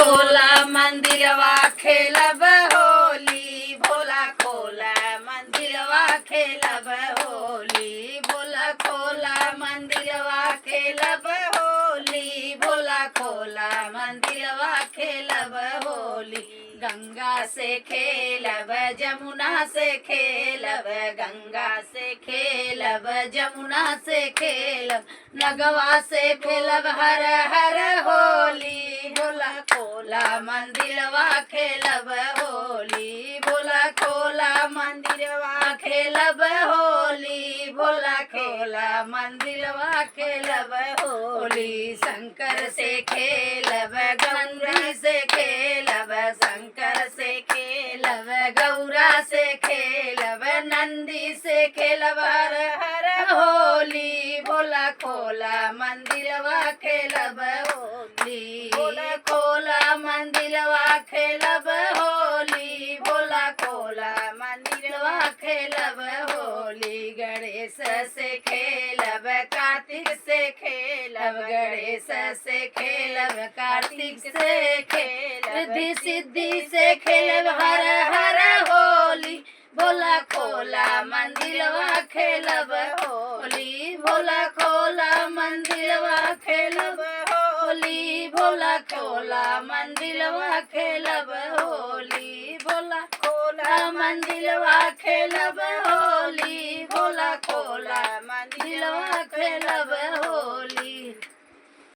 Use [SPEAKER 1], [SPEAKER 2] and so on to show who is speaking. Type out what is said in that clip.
[SPEAKER 1] खोला मंदिरवा खेलब होली, भोला खोला मंदिरवा खेलब होली, भोला खोला मंदिरवा खेलब होली, भोला खोला मंदिरवा खेलब होली। गंगा से खेलब जमुना से खेलब, गंगा से खेलब जमुना से खेलब, नगवा से खेलब हर हर होली, भोला खोला मंदिरवा खेलब होली, भोला खोला मंदिरवा खेलब होली, भोला खोला मंदिरवा खेलब होली। शंकर से खेलब गौरी से खेलब, शंकर से खेलब गौरा से खेलब, नंदी से खेलब हर हर होली, भोला खोला मंदिरवा खेलब होली, भोला खोला मंदिरवा खेलब होली, भोला खोला मंदिरवा खेलब होली। गणेश से खेलब कार्तिक से खेलब, गणेश से खेलब कार्तिक से खेलब, रिद्धि सिद्धि से खेलब हर हर होली, भोला खोला मंदिरवा खेलब होली, भोला खोला मंदिरवा खेलब होली, भोला खोला मंदिरवा खेलब होली, भोला खोला मंदिरवा खेलब होली, भोला खोला मंदिरवा खेलब होली।